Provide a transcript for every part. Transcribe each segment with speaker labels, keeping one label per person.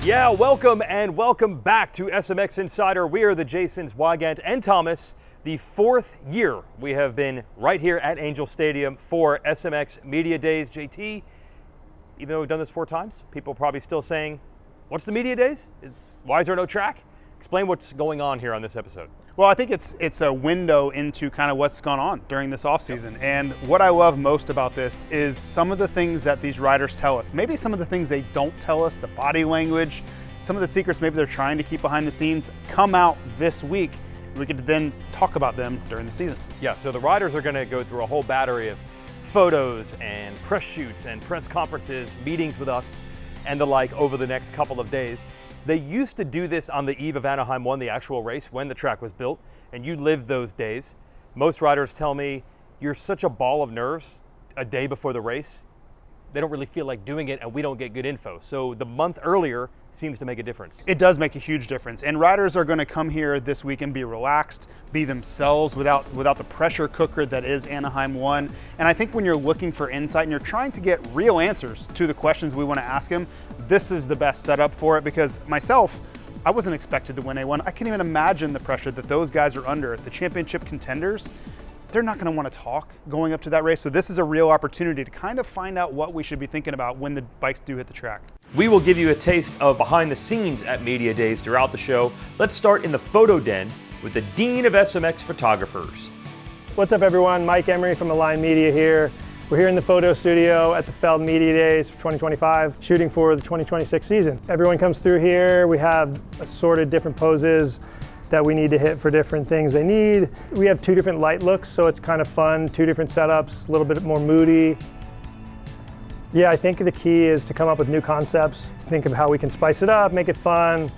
Speaker 1: Yeah, welcome back to SMX Insider. We are the Jasons, Weigandt, and Thomas. The fourth year we have been right here at Angel Stadium for SMX Media Days. JT, even though we've done this 4 times, people are probably still saying, what's the Media Days? Why is there no track? Explain what's going on here on this episode.
Speaker 2: Well, I think it's a window into kind of what's gone on during this offseason. And what I love most about this is some of the things that these riders tell us. Maybe some of the things they don't tell us, the body language, some of the secrets maybe they're trying to keep behind the scenes come out this week. We get to then talk about them during the season.
Speaker 1: Yeah, so the riders are going to go through a whole battery of photos and press shoots and press conferences, meetings with us, and the like over the next couple of days. They used to do this on the eve of Anaheim 1, the actual race, when the track was built, and you lived those days. Most riders tell me, you're such a ball of nerves a day before the race, they don't really feel like doing it, and we don't get good info. So the month earlier seems to make a difference.
Speaker 2: It does make a huge difference, and riders are going to come here this week and be relaxed, be themselves without the pressure cooker that is Anaheim 1. And I think when you're looking for insight and you're trying to get real answers to the questions we want to ask them, this is the best setup for it, because myself, I wasn't expected to win A1. I can't even imagine the pressure that those guys are under. The championship contenders, they're not going to want to talk going up to that race. So this is a real opportunity to kind of find out what we should be thinking about when the bikes do hit the track.
Speaker 1: We will give you a taste of behind the scenes at Media Days throughout the show. Let's start in the photo den with the Dean of SMX Photographers.
Speaker 3: What's up everyone, Mike Emery from Eli Media here. We're here in the photo studio at the Feld Media Days for 2025, shooting for the 2026 season. Everyone comes through here. We have assorted different poses that we need to hit for different things they need. We have 2 different light looks, so it's kind of fun, 2 different setups, a little bit more moody. Yeah, I think the key is to come up with new concepts, think of how we can spice it up, make it fun,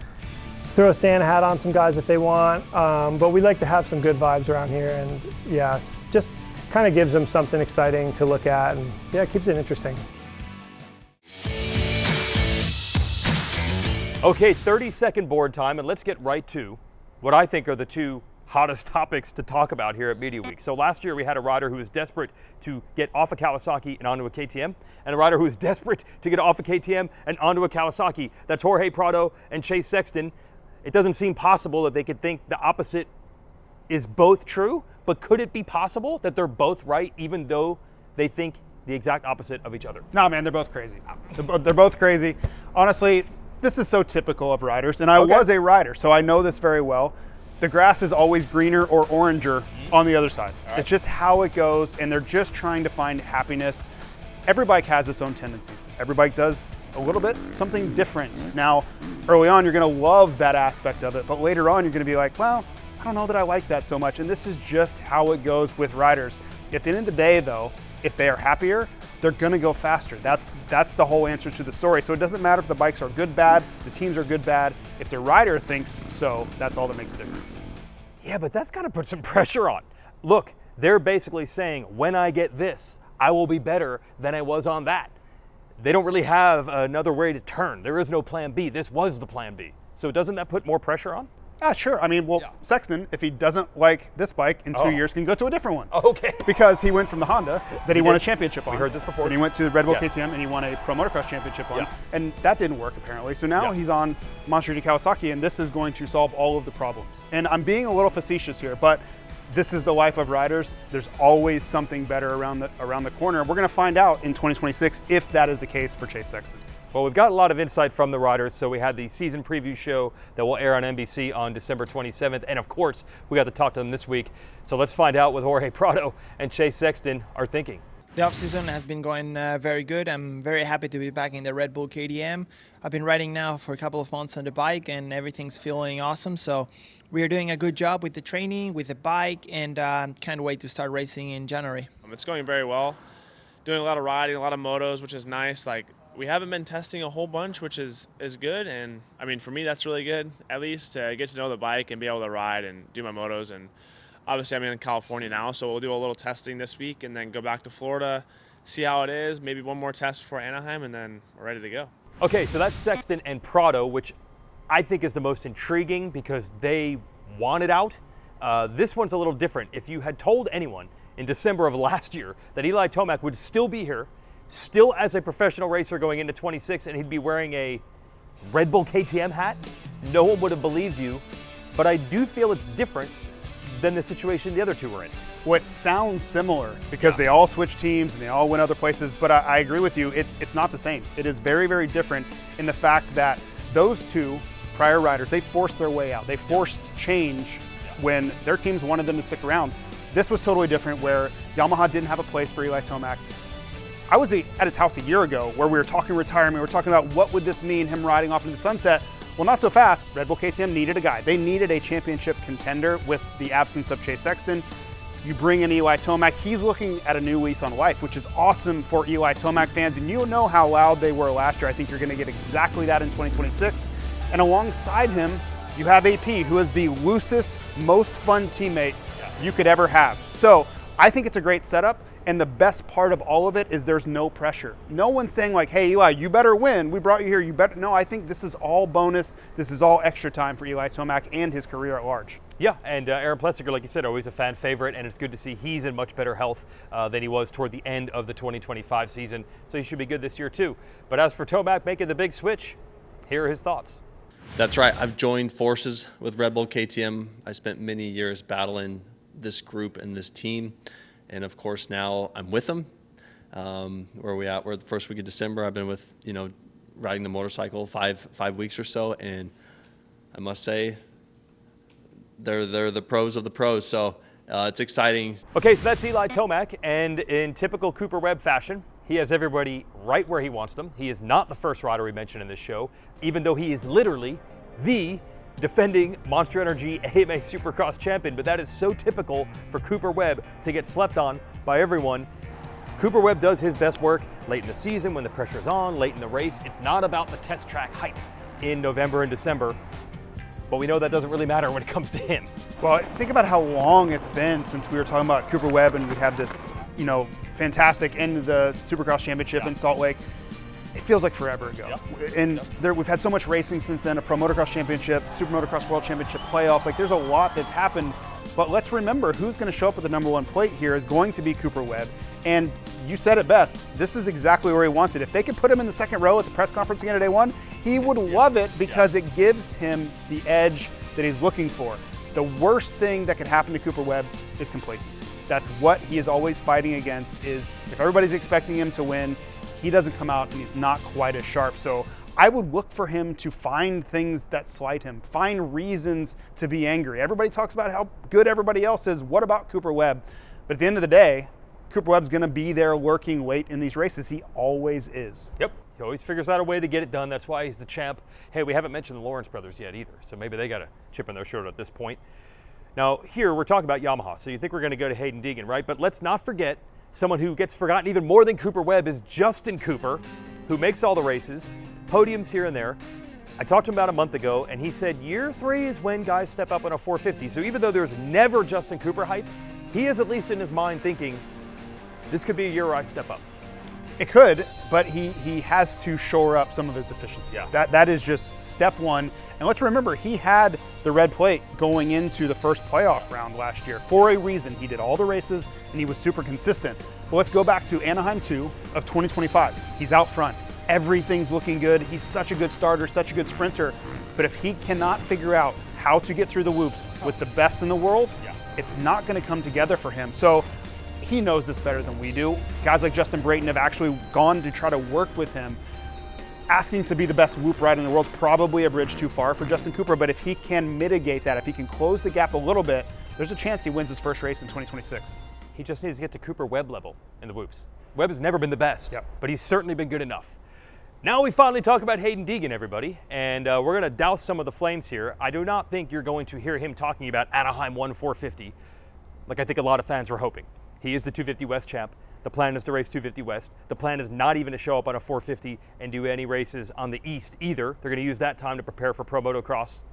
Speaker 3: throw a Santa hat on some guys if they want, but we like to have some good vibes around here, and yeah, it's just kind of gives them something exciting to look at, and yeah, it keeps it interesting.
Speaker 1: Okay, 30-second board time, and let's get right to what I think are the 2 hottest topics to talk about here at Media Week. So last year we had a rider who was desperate to get off a Kawasaki and onto a KTM, and a rider who was desperate to get off a KTM and onto a Kawasaki. That's Jorge Prado and Chase Sexton. It doesn't seem possible that they could think the opposite is both true, but could it be possible that they're both right even though they think the exact opposite of each other?
Speaker 2: No, man, they're both crazy. They're both crazy. Honestly, this is so typical of riders, and I was a rider, so I know this very well. The grass is always greener or oranger on the other side. Right. It's just how it goes, and they're just trying to find happiness. Every bike has its own tendencies. Every bike does a little bit something different. Now, early on, you're gonna love that aspect of it, but later on, you're gonna be like, well, I don't know that I like that so much, and this is just how it goes with riders. At the end of the day, though, if they are happier, they're gonna go faster. That's the whole answer to the story. So it doesn't matter if the bikes are good, bad, the teams are good, bad. If the rider thinks so, that's all that makes a difference.
Speaker 1: Yeah, but that's gotta put some pressure on. Look, they're basically saying, when I get this, I will be better than I was on that. They don't really have another way to turn. There is no plan B. This was the plan B. So doesn't that put more pressure on?
Speaker 2: Yeah, sure. I mean, well, yeah. Sexton, if he doesn't like this bike in 2 years, can go to a different one.
Speaker 1: Okay.
Speaker 2: Because he went from the Honda that he won a championship on.
Speaker 1: We heard this before.
Speaker 2: Then he went to the Red Bull KTM and he won a Pro Motocross Championship on. Yeah. And that didn't work apparently. So now he's on Monster Energy Kawasaki, and this is going to solve all of the problems. And I'm being a little facetious here, but this is the life of riders. There's always something better around the corner. We're going to find out in 2026 if that is the case for Chase Sexton.
Speaker 1: Well, we've got a lot of insight from the riders. So we had the season preview show that will air on NBC on December 27th. And of course, we got to talk to them this week. So let's find out what Jorge Prado and Chase Sexton are thinking.
Speaker 4: The off-season has been going very good. I'm very happy to be back in the Red Bull KTM. I've been riding now for a couple of months on the bike, and everything's feeling awesome. So we are doing a good job with the training, with the bike, and can't wait to start racing in January.
Speaker 5: It's going very well. Doing a lot of riding, a lot of motos, which is nice. Like, we haven't been testing a whole bunch, which is good. And I mean, for me, that's really good, at least to get to know the bike and be able to ride and do my motos. And obviously I'm in California now, so we'll do a little testing this week and then go back to Florida, see how it is, maybe one more test before Anaheim, and then we're ready to go.
Speaker 1: Okay, so that's Sexton and Prado, which I think is the most intriguing because they wanted out. This one's a little different. If you had told anyone in December of last year that Eli Tomac would still be here, still as a professional racer going into 26, and he'd be wearing a Red Bull KTM hat, no one would have believed you. But I do feel it's different than the situation the other two were in.
Speaker 2: Well, it sounds similar because they all switch teams and they all went other places, but I agree with you, it's not the same. It is very, very different in the fact that those two prior riders, they forced their way out. They forced change when their teams wanted them to stick around. This was totally different where Yamaha didn't have a place for Eli Tomac. I was at his house a year ago where we were talking retirement, we were talking about what would this mean, him riding off into the sunset. Well, not so fast. Red Bull KTM needed a guy. They needed a championship contender with the absence of Chase Sexton. You bring in Eli Tomac. He's looking at a new lease on life, which is awesome for Eli Tomac fans. And you know how loud they were last year. I think you're going to get exactly that in 2026. And alongside him, you have AP, who is the loosest, most fun teammate you could ever have. So I think it's a great setup. And the best part of all of it is there's no pressure. No one's saying like, hey, Eli, you better win. We brought you here. You better. No, I think this is all bonus. This is all extra time for Eli Tomac and his career at large.
Speaker 1: Yeah, and Aaron Plessinger, like you said, always a fan favorite, and it's good to see he's in much better health than he was toward the end of the 2025 season. So he should be good this year too. But as for Tomac making the big switch, here are his thoughts.
Speaker 6: That's right. I've joined forces with Red Bull KTM. I spent many years battling this group and this team. And of course, now I'm with them. Where are we at? We're the first week of December. I've been with, riding the motorcycle five weeks or so. And I must say, they're the pros of the pros. So it's exciting.
Speaker 1: Okay, so that's Eli Tomac. And in typical Cooper Webb fashion, he has everybody right where he wants them. He is not the first rider we mentioned in this show, even though he is literally the defending Monster Energy AMA Supercross champion, but that is so typical for Cooper Webb to get slept on by everyone. Cooper Webb does his best work late in the season when the pressure's on, late in the race. It's not about the test track hype in November and December, but we know that doesn't really matter when it comes to him.
Speaker 2: Well, think about how long it's been since we were talking about Cooper Webb and we had this, fantastic end of the Supercross championship in Salt Lake. It feels like forever ago. And we've had so much racing since then, a Pro Motocross Championship, SuperMotocross World Championship playoffs. Like there's a lot that's happened, but let's remember who's going to show up with the #1 plate here is going to be Cooper Webb. And you said it best, this is exactly where he wants it. If they could put him in the second row at the press conference again at day one, he would love it because it gives him the edge that he's looking for. The worst thing that could happen to Cooper Webb is complacency. That's what he is always fighting against, is if everybody's expecting him to win, he doesn't come out and he's not quite as sharp. So I would look for him to find things that slight him, find reasons to be angry. Everybody talks about how good everybody else is. What about Cooper Webb? But at the end of the day, Cooper Webb's going to be there lurking late in these races. He always is.
Speaker 1: Yep, he always figures out a way to get it done. That's why he's the champ. Hey, we haven't mentioned the Lawrence brothers yet either, so maybe they got a chip in their shoulder at this point. Now, here we're talking about Yamaha, so you think we're going to go to Haiden Deegan, right? But let's not forget someone who gets forgotten even more than Cooper Webb is Justin Cooper, who makes all the races, podiums here and there. I talked to him about a month ago, and he said year 3 is when guys step up on a 450. So even though there's never Justin Cooper hype, he is at least in his mind thinking, this could be a year where I step up.
Speaker 2: It could, but he has to shore up some of his deficiencies.
Speaker 1: Yeah.
Speaker 2: That is just step one. And let's remember, he had the red plate going into the first playoff round last year for a reason. He did all the races and he was super consistent. But let's go back to Anaheim 2 of 2025. He's out front. Everything's looking good. He's such a good starter, such a good sprinter. But if he cannot figure out how to get through the whoops with the best in the world, it's not going to come together for him. So he knows this better than we do. Guys like Justin Brayton have actually gone to try to work with him. Asking to be the best whoop rider in the world is probably a bridge too far for Justin Cooper, but if he can mitigate that, if he can close the gap a little bit, there's a chance he wins his first race in 2026.
Speaker 1: He just needs to get to Cooper Webb level in the whoops. Webb has never been the best, but he's certainly been good enough. Now we finally talk about Haiden Deegan, everybody, and we're going to douse some of the flames here. I do not think you're going to hear him talking about Anaheim 1 450, like I think a lot of fans were hoping. He is the 250 West champ. The plan is to race 250 West. The plan is not even to show up on a 450 and do any races on the East either. They're going to use that time to prepare for Pro Motocross.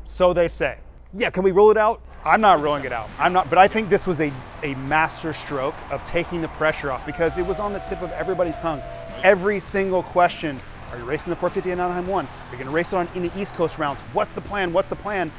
Speaker 2: So they say.
Speaker 1: Yeah, can we roll it out?
Speaker 2: I'm not rolling it out. But I think this was a master stroke of taking the pressure off because it was on the tip of everybody's tongue. Every single question, are you racing the 450 in Anaheim 1? Are you going to race it in the East Coast rounds? What's the plan? What's the plan?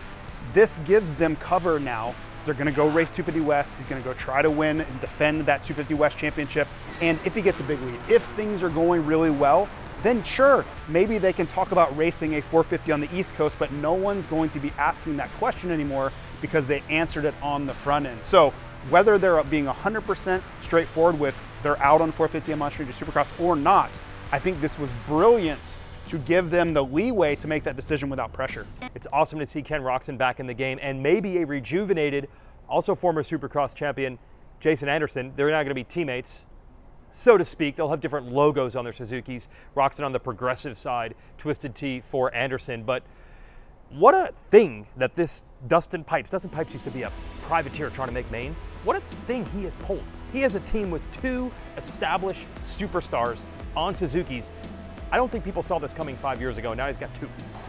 Speaker 2: This gives them cover now. They're going to go race 250 West. He's going to go try to win and defend that 250 West championship. And if he gets a big lead, if things are going really well, then sure, maybe they can talk about racing a 450 on the East Coast, but no one's going to be asking that question anymore because they answered it on the front end. So whether they're being 100% straightforward with they're out on 450 and Monster Energy Supercross or not, I think this was brilliant to give them the leeway to make that decision without pressure.
Speaker 1: It's awesome to see Ken Roczen back in the game and maybe a rejuvenated, also former Supercross champion, Jason Anderson. They're now going to be teammates, so to speak. They'll have different logos on their Suzukis. Roczen on the progressive side, Twisted T for Anderson. But what a thing that this Dustin Pipes used to be a privateer trying to make mains. What a thing he has pulled. He has a team with 2 established superstars on Suzukis. I don't think people saw this coming 5 years ago. Now he's got 2.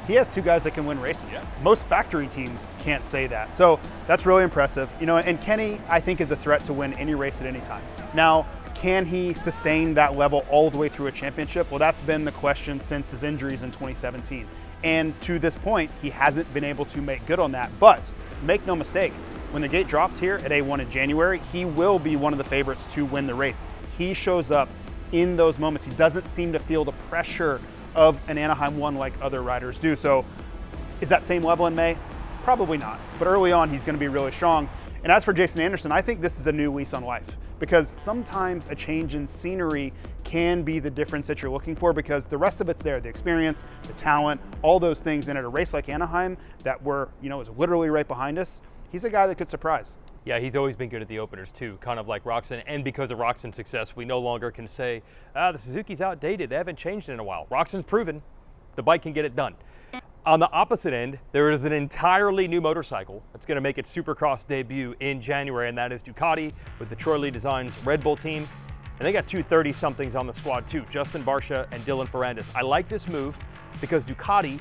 Speaker 2: He has 2 guys that can win races. Yeah. Most factory teams can't say that. So that's really impressive. You know, and Kenny, I think, is a threat to win any race at any time. Now, can he sustain that level all the way through a championship? Well, that's been the question since his injuries in 2017. And to this point, he hasn't been able to make good on that. But make no mistake, when the gate drops here at A1 in January, he will be one of the favorites to win the race. He shows up in those moments. He doesn't seem to feel the pressure of an Anaheim 1 like other riders do. So is that same level in May? Probably not. But early on, he's going to be really strong. And as for Jason Anderson, I think this is a new lease on life, because sometimes a change in scenery can be the difference that you're looking for, because the rest of it's there, the experience, the talent, all those things. And at a race like Anaheim that is literally right behind us, he's a guy that could surprise.
Speaker 1: Yeah, he's always been good at the openers too, kind of like Roczen. And because of Roczen's success, we no longer can say, the Suzuki's outdated. They haven't changed in a while. Roczen's proven the bike can get it done. On the opposite end, there is an entirely new motorcycle that's going to make its Supercross debut in January, and that is Ducati with the Troy Lee Designs Red Bull team. And they got 2 30-somethings on the squad too, Justin Barcia and Dylan Ferrandis. I like this move because Ducati,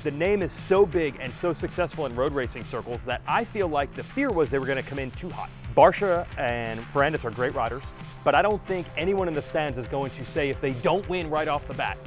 Speaker 1: the name is so big and so successful in road racing circles that I feel like the fear was they were going to come in too hot. Barcia and Ferrandis are great riders, but I don't think anyone in the stands is going to say if they don't win right off the bat,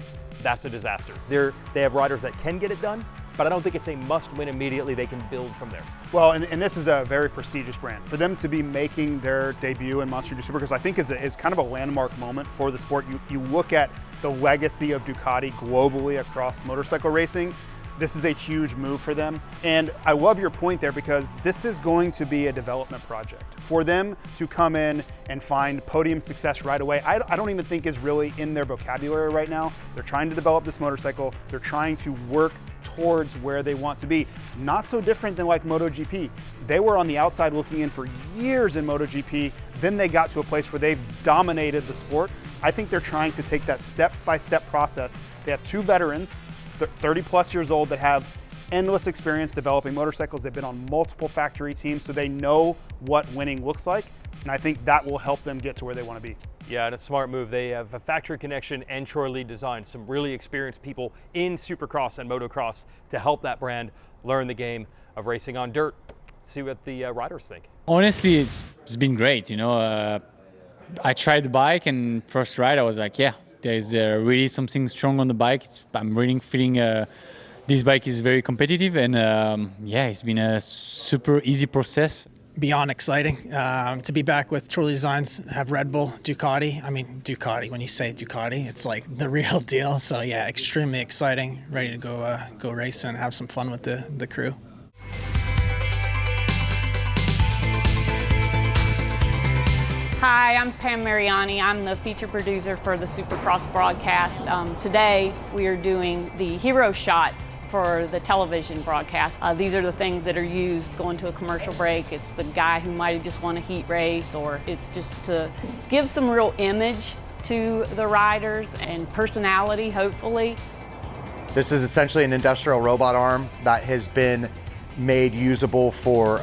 Speaker 1: that's a disaster. They have riders that can get it done, but I don't think it's a must-win immediately. They can build from there.
Speaker 2: Well, and this is a very prestigious brand. For them to be making their debut in Monster Energy Supercross, I think is kind of a landmark moment for the sport. You look at the legacy of Ducati globally across motorcycle racing. This is a huge move for them. And I love your point there, because this is going to be a development project. For them to come in and find podium success right away, I don't even think is really in their vocabulary right now. They're trying to develop this motorcycle. They're trying to work towards where they want to be. Not so different than like MotoGP. They were on the outside looking in for years in MotoGP. Then they got to a place where they've dominated the sport. I think they're trying to take that step-by-step process. They have 2 veterans, 30 plus years old, that have endless experience developing motorcycles. They've been on multiple factory teams, so they know what winning looks like. And I think that will help them get to where they want to be.
Speaker 1: Yeah, and a smart move. They have a factory connection and Troy Lee Designs, some really experienced people in Supercross and Motocross to help that brand learn the game of racing on dirt. See what the riders think.
Speaker 7: Honestly, it's been great. I tried the bike, and first ride I was like, yeah, there's really something strong on the bike. I'm really feeling this bike is very competitive, and it's been a super easy process.
Speaker 8: Beyond exciting to be back with Troy Lee Designs, have Red Bull, Ducati. I mean, Ducati, when you say Ducati, it's like the real deal. So yeah, extremely exciting, ready to go race and have some fun with the crew.
Speaker 9: Hi, I'm Pam Mariani. I'm the feature producer for the Supercross broadcast. Today we are doing the hero shots for the television broadcast. These are the things that are used going to a commercial break. It's the guy who might have just won a heat race, or it's just to give some real image to the riders and personality, hopefully.
Speaker 10: This is essentially an industrial robot arm that has been made usable for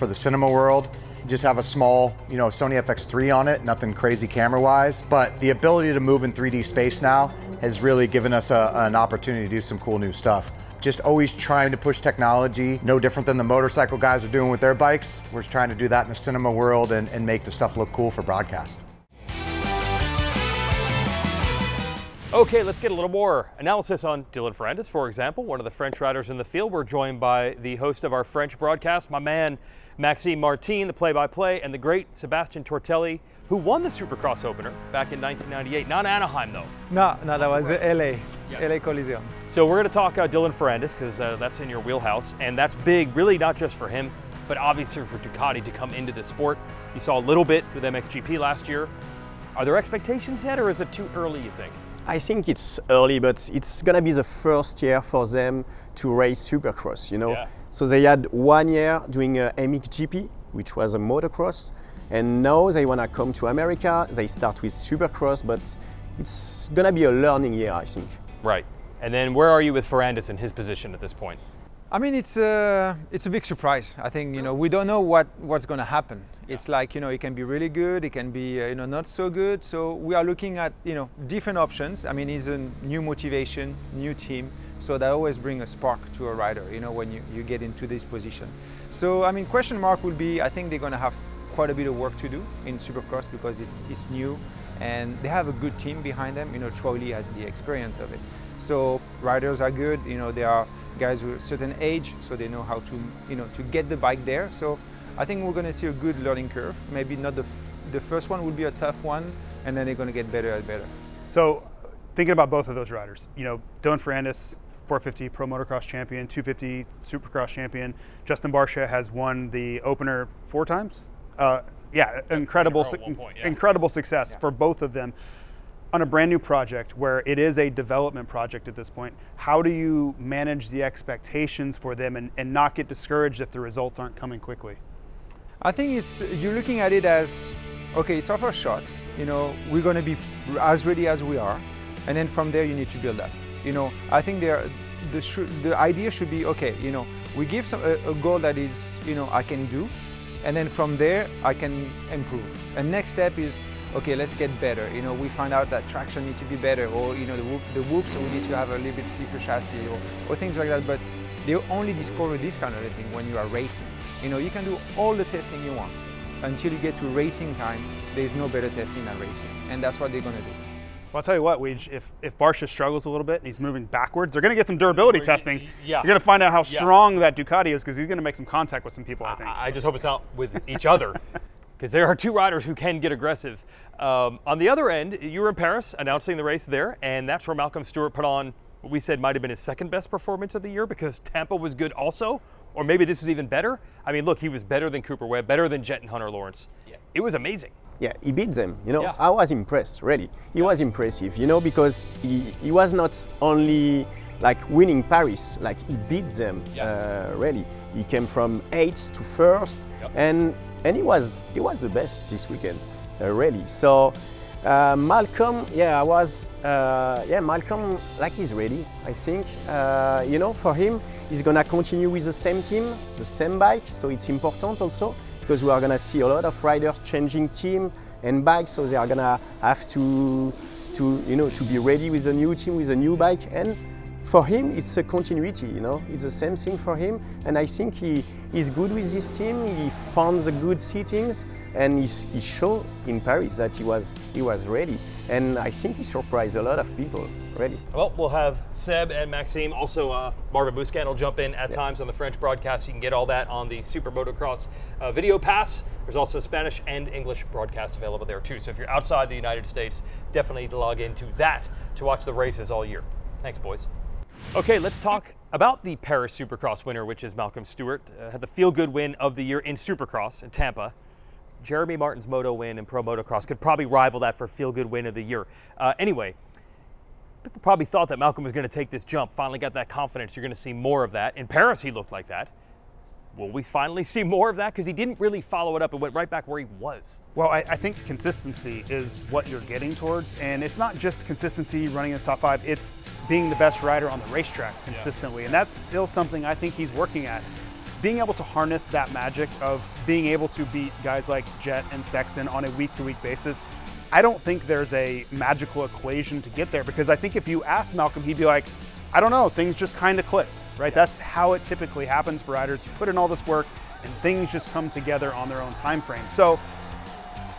Speaker 10: the cinema world. Just have a small, Sony FX3 on it, nothing crazy camera-wise, but the ability to move in 3D space now has really given us an opportunity to do some cool new stuff. Just always trying to push technology, no different than the motorcycle guys are doing with their bikes. We're trying to do that in the cinema world and make the stuff look cool for broadcast.
Speaker 1: Okay, let's get a little more analysis on Dylan Ferrandis, for example, one of the French riders in the field. We're joined by the host of our French broadcast, my man, Maxime Martin, the play-by-play, and the great Sebastian Tortelli, who won the Supercross opener back in 1998. Not Anaheim, though.
Speaker 11: No, that was LA, LA Coliseum.
Speaker 1: So we're going to talk Dylan Ferrandis, because that's in your wheelhouse, and that's big, really not just for him, but obviously for Ducati to come into the sport. You saw a little bit with MXGP last year. Are there expectations yet, or is it too early, you think?
Speaker 12: I think it's early, but it's going to be the first year for them to race Supercross, you know.
Speaker 1: Yeah.
Speaker 12: So they had 1 year doing a MXGP, which was a motocross, and now they want to come to America. They start with Supercross, but it's going to be a learning year, I think.
Speaker 1: Right. And then where are you with Ferrandis in his position at this point?
Speaker 11: I mean, it's a big surprise. I think, you know, we don't know what's going to happen. It's like, you know, it can be really good, it can be, you know, not so good. So we are looking at, you know, different options. I mean, it's a new motivation, new team. So that always brings a spark to a rider, you know, when you get into this position. So, I mean, question mark will be, I think they're going to have quite a bit of work to do in Supercross because it's new and they have a good team behind them. You know, Troy Lee has the experience of it. So riders are good, you know, they are guys with a certain age, so they know how to, you know, to get the bike there. So I think we're going to see a good learning curve. Maybe not the first one will be a tough one, and then they're going to get better and better.
Speaker 2: So thinking about both of those riders, you know, Dylan Ferrandis, 450 Pro Motocross champion, 250 Supercross champion. Justin Barcia has won the opener 4 times. Incredible success for both of them. On a brand new project where it is a development project at this point, how do you manage the expectations for them and not get discouraged if the results aren't coming quickly?
Speaker 11: I think you're looking at it as, okay, it's our first shot. You know, we're going to be as ready as we are, and then from there you need to build up. You know, I think the idea should be, okay, you know, we give a goal that is, you know, I can do, and then from there I can improve. And next step is, okay, let's get better. You know, we find out that traction needs to be better, or, you know, the whoops, we need to have a little bit stiffer chassis, or things like that. But they only discover this kind of thing when you are racing. You know, you can do all the testing you want. Until you get to racing time, there's no better testing than racing. And that's what they're going to do.
Speaker 2: Well, I'll tell you what, Weege, if Barcia struggles a little bit and he's moving backwards, they're going to get some durability testing.
Speaker 1: Yeah.
Speaker 2: You're going to find out how strong that Ducati is because he's going to make some contact with some people, I think.
Speaker 1: I just hope it's not with each other, because there are 2 riders who can get aggressive. On the other end, you were in Paris announcing the race there, and that's where Malcolm Stewart put on what we said might have been his second best performance of the year, because Tampa was good also, or maybe this was even better. I mean, look, he was better than Cooper Webb, better than Jet and Hunter Lawrence. Yeah. It was amazing.
Speaker 12: Yeah, he beat them, you know. Yeah. I was impressed, really. He was impressive, you know, because he was not only like winning Paris, like he beat them, really. He came from 8th to 1st, and he was the best this weekend, really. So Malcolm, Malcolm, like, he's ready, I think. You know, for him, he's gonna continue with the same team, the same bike, so it's important also, because we are gonna see a lot of riders changing team and bike, so they are gonna have to be ready with a new team, with a new bike. And for him, it's a continuity, you know. It's the same thing for him, and I think he's good with this team. He found the good settings, and he showed in Paris that he was ready. And I think he surprised a lot of people, really.
Speaker 1: Well, we'll have Seb and Maxime. Also, Marvin Bousquet will jump in at times on the French broadcast. You can get all that on the SuperMotocross video pass. There's also Spanish and English broadcast available there too. So if you're outside the United States, definitely log into that to watch the races all year. Thanks, boys. Okay, let's talk about the Paris Supercross winner, which is Malcolm Stewart. Had the feel-good win of the year in Supercross in Tampa. Jeremy Martin's moto win in Pro Motocross could probably rival that for feel-good win of the year. Anyway, people probably thought that Malcolm was going to take this jump, finally got that confidence. You're going to see more of that. In Paris, he looked like that. Will we finally see more of that? Because he didn't really follow it up and went right back where he was.
Speaker 2: Well, I think consistency is what you're getting towards, and it's not just consistency running in the top 5, it's being the best rider on the racetrack consistently, and that's still something I think he's working at. Being able to harness that magic of being able to beat guys like Jet and Sexton on a week-to-week basis, I don't think there's a magical equation to get there, because I think if you asked Malcolm, he'd be like, I don't know, things just kind of clicked. Right? That's how it typically happens for riders. You put in all this work and things just come together on their own time frame. So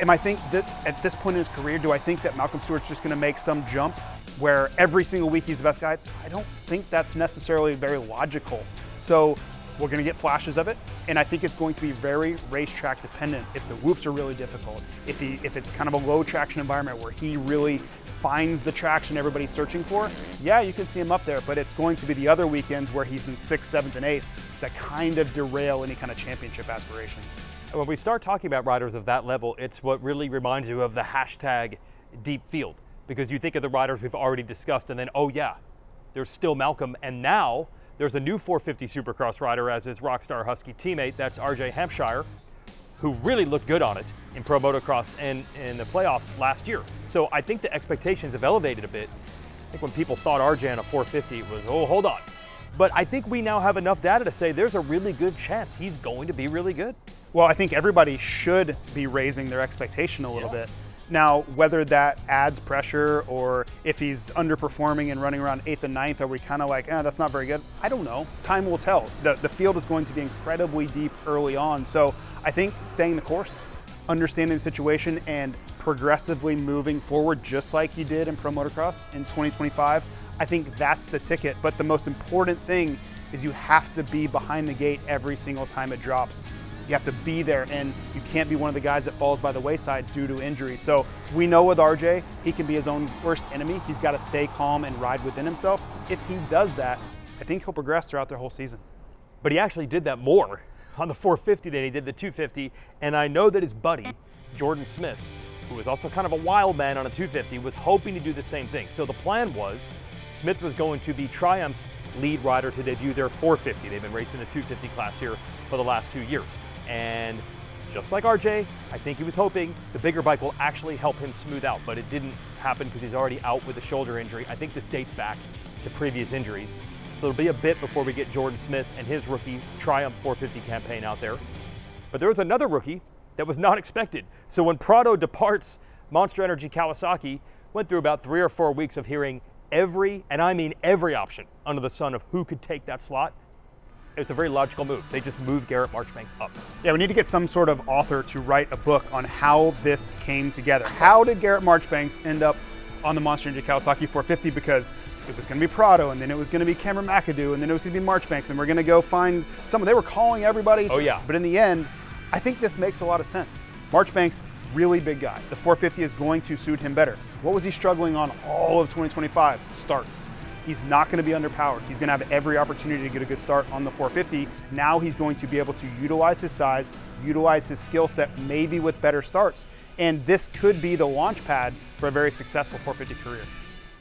Speaker 2: I think that at this point in his career, do I think that Malcolm Stewart's just going to make some jump where every single week he's the best guy? I don't think that's necessarily very logical. So We're going to get flashes of it, and I think it's going to be very racetrack dependent. If the whoops are really difficult, if it's kind of a low traction environment where he really finds the traction everybody's searching for, yeah, you can see him up there, but it's going to be the other weekends where he's in 6th, 7th, and 8th that kind of derail any kind of championship aspirations.
Speaker 1: And when we start talking about riders of that level, it's what really reminds you of the hashtag deep field, because you think of the riders we've already discussed, and then, oh yeah, there's still Malcolm, and now there's a new 450 Supercross rider as his Rockstar Husky teammate. That's RJ Hampshire, who really looked good on it in Pro Motocross and in the playoffs last year. So I think the expectations have elevated a bit. I think when people thought RJ on a 450, it was, oh, hold on. But I think we now have enough data to say there's a really good chance he's going to be really good.
Speaker 2: Well, I think everybody should be raising their expectation a little bit. Now, whether that adds pressure or if he's underperforming and running around 8th and 9th, are we kind of like, that's not very good? I don't know. Time will tell. The field is going to be incredibly deep early on. So I think staying the course, understanding the situation, and progressively moving forward just like he did in Pro Motocross in 2025, I think that's the ticket. But the most important thing is you have to be behind the gate every single time it drops. You have to be there, and you can't be one of the guys that falls by the wayside due to injury. So we know with RJ, he can be his own worst enemy. He's got to stay calm and ride within himself. If he does that, I think he'll progress throughout the whole season.
Speaker 1: But he actually did that more on the 450 than he did the 250, and I know that his buddy, Jordan Smith, who was also kind of a wild man on a 250, was hoping to do the same thing. So the plan was Smith was going to be Triumph's lead rider to debut their 450. They've been racing the 250 class here for the last 2 years. And just like RJ, I think he was hoping the bigger bike will actually help him smooth out, but it didn't happen because he's already out with a shoulder injury. I think this dates back to previous injuries. So it'll be a bit before we get Jordan Smith and his rookie Triumph 450 campaign out there. But there was another rookie that was not expected. So when Prado departs, Monster Energy Kawasaki went through about 3 or 4 weeks of hearing every, and I mean every option under the sun of who could take that slot. It's a very logical move. They just moved Garrett Marchbanks up.
Speaker 2: Yeah, we need to get some sort of author to write a book on how this came together. How did Garrett Marchbanks end up on the Monster Energy Kawasaki 450? Because it was going to be Prado, and then it was going to be Cameron McAdoo, and then it was going to be Marchbanks, and we're going to go find someone. They were calling everybody.
Speaker 1: Oh yeah.
Speaker 2: But in the end, I think this makes a lot of sense. Marchbanks, really big guy. The 450 is going to suit him better. What was he struggling on all of 2025? Starts. He's not going to be underpowered. He's going to have every opportunity to get a good start on the 450. Now he's going to be able to utilize his size, utilize his skill set, maybe with better starts. And this could be the launch pad for a very successful 450 career.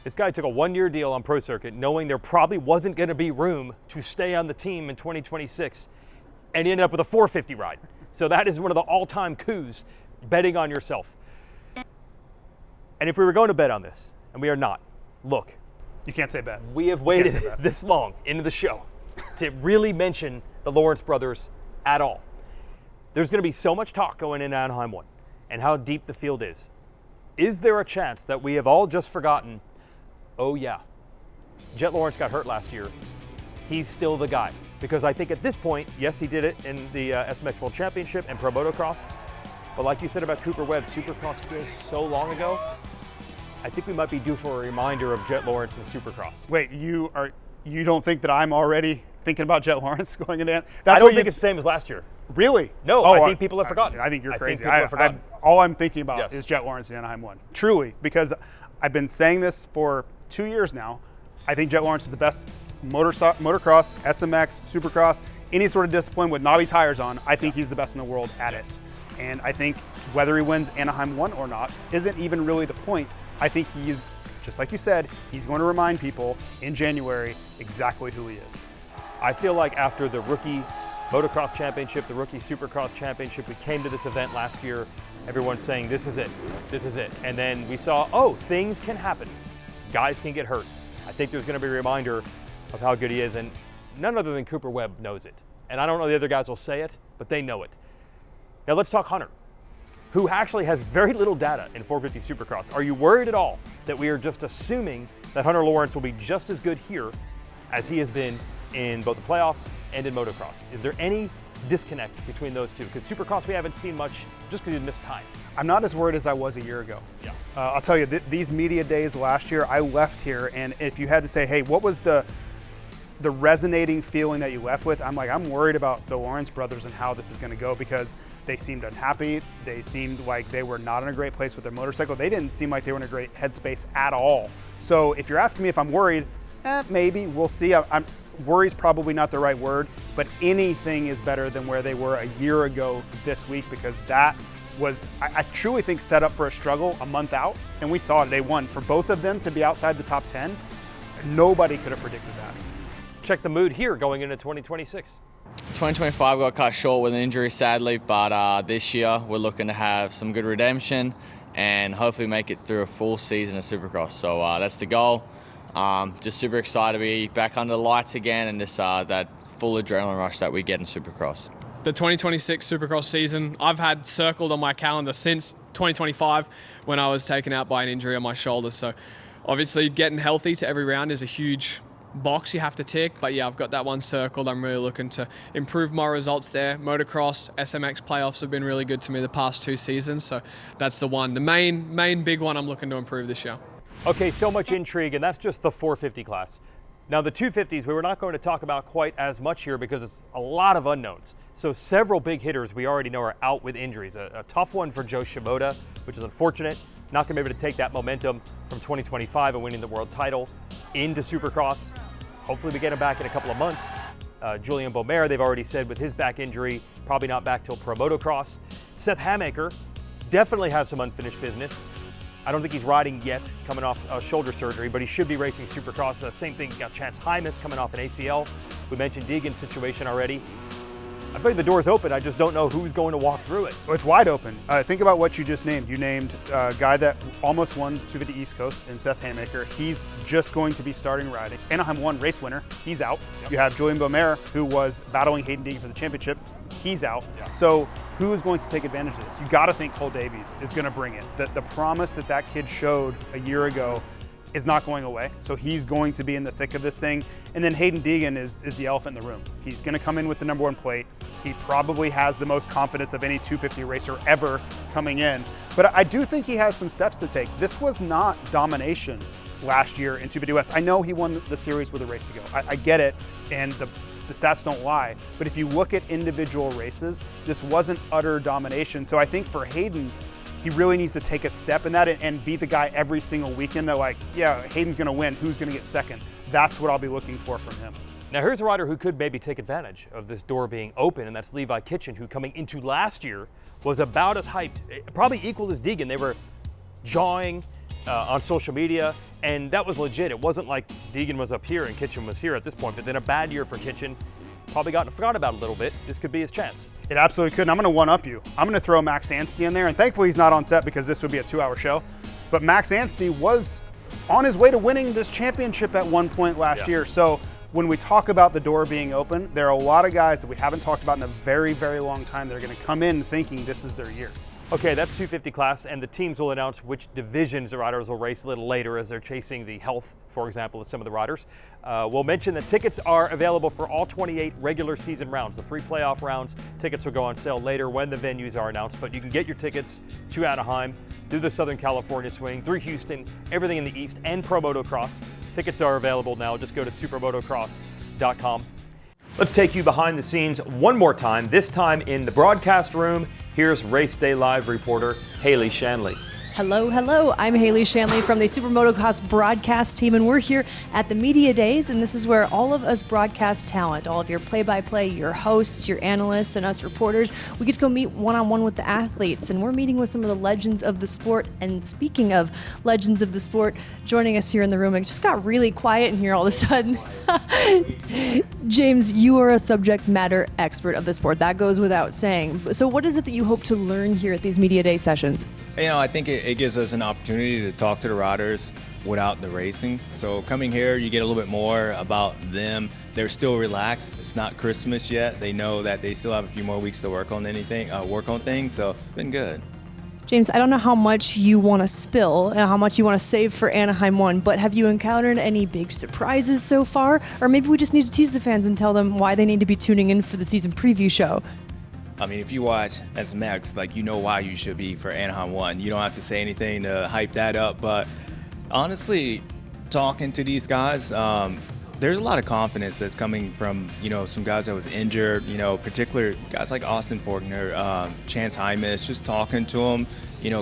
Speaker 1: This guy took a 1-year deal on Pro Circuit, knowing there probably wasn't going to be room to stay on the team in 2026, and he ended up with a 450 ride. So that is one of the all-time coups, betting on yourself. And if we were going to bet on this, and we are not, look.
Speaker 2: You can't say bet.
Speaker 1: We have waited this long into the show to really mention the Lawrence brothers at all. There's going to be so much talk going into Anaheim 1 and how deep the field is. Is there a chance that we have all just forgotten, oh yeah, Jet Lawrence got hurt last year. He's still the guy. Because I think at this point, yes, he did it in the SMX World Championship and Pro Motocross. But like you said about Cooper Webb, Supercross feels so long ago. I think we might be due for a reminder of Jet Lawrence and Supercross.
Speaker 2: Wait, you don't think that I'm already thinking about Jet Lawrence going into
Speaker 1: I don't think it's the same as last year.
Speaker 2: Really?
Speaker 1: No, I think people have forgotten.
Speaker 2: I think you're crazy.
Speaker 1: I think people have forgotten.
Speaker 2: All I'm thinking about is Jet Lawrence in Anaheim 1. Truly, because I've been saying this for 2 years now. I think Jet Lawrence is the best motocross, SMX, Supercross, any sort of discipline with knobby tires on. I think he's the best in the world at it. And I think whether he wins Anaheim 1 or not isn't even really the point. I think he's, just like you said, he's going to remind people in January exactly who he is.
Speaker 1: I feel like after the rookie motocross championship, the rookie Supercross championship, we came to this event last year, everyone's saying, this is it, this is it. And then we saw, oh, things can happen. Guys can get hurt. I think there's going to be a reminder of how good he is, and none other than Cooper Webb knows it. And I don't know the other guys will say it, but they know it. Now let's talk Hunter, who actually has very little data in 450 Supercross. Are you worried at all that we are just assuming that Hunter Lawrence will be just as good here as he has been in both the playoffs and in motocross? Is there any disconnect between those two? Because Supercross we haven't seen much just because he missed time.
Speaker 2: I'm not as worried as I was a year ago.
Speaker 1: Yeah.
Speaker 2: I'll tell you, these media days last year, I left here, and if you had to say, hey, what was the the resonating feeling that you left with, I'm worried about the Lawrence brothers and how this is going to go, because they seemed unhappy. They seemed like they were not in a great place with their motorcycle. They didn't seem like they were in a great headspace at all. So if you're asking me if I'm worried, maybe. We'll see. Worry's probably not the right word, but anything is better than where they were a year ago this week, because that was, I truly think, set up for a struggle a month out, and we saw it. They won. For both of them to be outside the top 10, nobody could have predicted that.
Speaker 1: Check the mood here going into 2026.
Speaker 13: 2025 got cut short with an injury, sadly, but this year we're looking to have some good redemption and hopefully make it through a full season of Supercross. So that's the goal. Just super excited to be back under the lights again, and just that full adrenaline rush that we get in Supercross.
Speaker 14: The 2026 Supercross season, I've had circled on my calendar since 2025 when I was taken out by an injury on my shoulder. So obviously getting healthy to every round is a huge box you have to tick, but yeah, I've got that one circled. I'm really looking to improve my results there. Motocross, SMX playoffs have been really good to me the past 2 seasons, so that's the one. The main big one I'm looking to improve this year.
Speaker 1: Okay, so much intrigue, and that's just the 450 class. Now the 250s, we were not going to talk about quite as much here because it's a lot of unknowns. So several big hitters we already know are out with injuries. A tough one for Joe Shimoda, which is unfortunate. Not going to be able to take that momentum from 2025 and winning the world title into Supercross. Hopefully we get him back in a couple of months. Julian Beaumer, they've already said with his back injury, probably not back till Pro Motocross. Seth Hamaker definitely has some unfinished business. I don't think he's riding yet, coming off shoulder surgery, but he should be racing Supercross. Same thing, you got Chance Hymas coming off an ACL. We mentioned Deegan's situation already. I feel like the door's open. I just don't know who's going to walk through it.
Speaker 2: It's wide open. Think about what you just named. You named a guy that almost won 250 East Coast in Seth Hamaker. He's just going to be starting riding. Anaheim 1 race winner. He's out. Yep. You have Julian Beaumer, who was battling Haiden Deegan for the championship. He's out. Yeah. So who is going to take advantage of this? You got to think Cole Davies is going to bring it. The promise that kid showed a year ago is not going away. So he's going to be in the thick of this thing. And then Haiden Deegan is the elephant in the room. He's going to come in with the #1 plate. He probably has the most confidence of any 250 racer ever coming in. But I do think he has some steps to take. This was not domination last year in 250 West. I know he won the series with a race to go. I get it, and the stats don't lie. But if you look at individual races, this wasn't utter domination. So I think for Haiden, he really needs to take a step in that and be the guy every single weekend that, like, yeah, Hayden's going to win. Who's going to get second? That's what I'll be looking for from him.
Speaker 1: Now here's a rider who could maybe take advantage of this door being open, and that's Levi Kitchen, who coming into last year was about as hyped, probably equal as Deegan. They were jawing on social media, and that was legit. It wasn't like Deegan was up here and Kitchen was here at this point, but then a bad year for Kitchen. Probably gotten forgot about a little bit. This could be his chance.
Speaker 2: It absolutely could, and I'm going to one-up you. I'm going to throw Max Anstey in there, and thankfully he's not on set because this would be a 2-hour show. But Max Anstey was on his way to winning this championship at one point last year. So when we talk about the door being open, there are a lot of guys that we haven't talked about in a very, very long time that are going to come in thinking this is their year.
Speaker 1: Okay, that's 250 class, and the teams will announce which divisions the riders will race a little later as they're chasing the health, for example, of some of the riders. We'll mention that tickets are available for all 28 regular season rounds. The 3 playoff rounds, tickets will go on sale later when the venues are announced, but you can get your tickets to Anaheim, through the Southern California swing, through Houston, everything in the East, and Pro Motocross. Tickets are available now. Just go to SuperMotocross.com. Let's take you behind the scenes one more time, this time in the broadcast room. Here's Race Day Live reporter Haley Shanley.
Speaker 15: Hello, hello. I'm Haley Shanley from the SuperMotocross broadcast team, and we're here at the Media Days, and this is where all of us broadcast talent, all of your play-by-play, your hosts, your analysts, and us reporters, we get to go meet one-on-one with the athletes, and we're meeting with some of the legends of the sport. And speaking of legends of the sport, joining us here in the room, it just got really quiet in here all of a sudden. James, you are a subject matter expert of the sport. That goes without saying. So what is it that you hope to learn here at these Media Day sessions?
Speaker 16: You know, I think it gives us an opportunity to talk to the riders without the racing. So coming here, you get a little bit more about them. They're still relaxed. It's not Christmas yet. They know that they still have a few more weeks to work on things. So it's been good.
Speaker 15: James, I don't know how much you want to spill and how much you want to save for Anaheim 1, but have you encountered any big surprises so far? Or maybe we just need to tease the fans and tell them why they need to be tuning in for the season preview show.
Speaker 16: I mean, if you watch SMX, like, you know why you should be for Anaheim 1. You don't have to say anything to hype that up. But honestly, talking to these guys, There's a lot of confidence that's coming from, some guys that was injured, particular guys like Austin Forkner, Chance Hymas, just talking to them,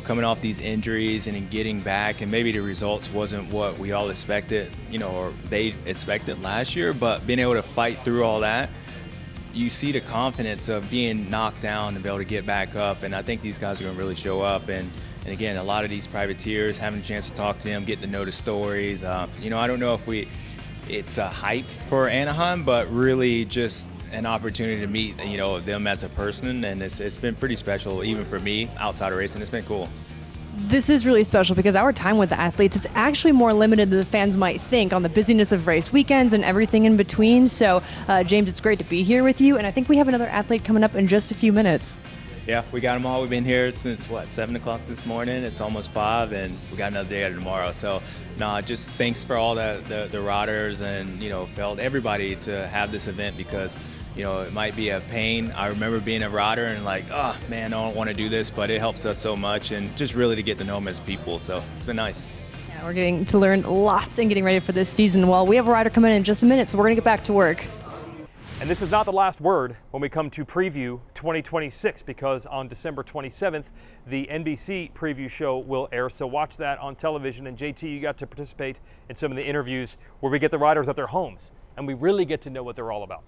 Speaker 16: coming off these injuries and then getting back, and maybe the results wasn't what we all expected, or they expected last year, but being able to fight through all that, you see the confidence of being knocked down and be able to get back up, and I think these guys are going to really show up. And again, a lot of these privateers, having a chance to talk to them, getting to know the stories. I don't know if it's a hype for Anaheim, but really just an opportunity to meet, them as a person, and it's been pretty special, even for me, outside of racing. It's been cool.
Speaker 15: This is really special because our time with the athletes, it's actually more limited than the fans might think on the busyness of race weekends and everything in between. So, James, it's great to be here with you, and I think we have another athlete coming up in just a few minutes.
Speaker 16: Yeah, we got them all. We've been here since, 7 o'clock this morning. It's almost 5, and we got another day out of tomorrow. So, just thanks for all the riders and, Feld, everybody to have this event, because, it might be a pain. I remember being a rider and like, oh, man, I don't want to do this, but it helps us so much, and just really to get to know them as people. So it's been nice.
Speaker 15: Yeah, we're getting to learn lots and getting ready for this season. Well, we have a rider coming in just a minute, so we're going to get back to work.
Speaker 1: And this is not the last word when we come to preview 2026, because on December 27th, the NBC preview show will air. So watch that on television. And JT, you got to participate in some of the interviews where we get the riders at their homes and we really get to know what they're all about.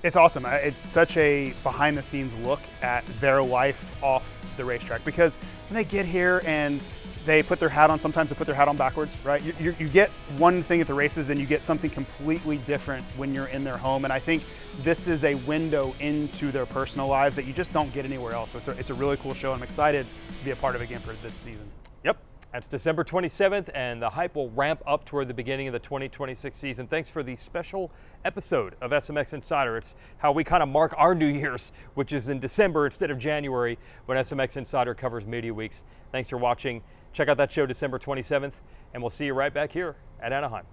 Speaker 2: It's awesome. It's such a behind-the-scenes look at their life off the racetrack, because when they get here and they put their hat on, sometimes they put their hat on backwards, right? You get one thing at the races and you get something completely different when you're in their home. And I think this is a window into their personal lives that you just don't get anywhere else. So it's a really cool show. I'm excited to be a part of it again for this season.
Speaker 1: Yep. That's December 27th, and the hype will ramp up toward the beginning of the 2026 season. Thanks for the special episode of SMX Insider. It's how we kind of mark our New Year's, which is in December instead of January, when SMX Insider covers Media Weeks. Thanks for watching. Check out that show December 27th, and we'll see you right back here at Anaheim.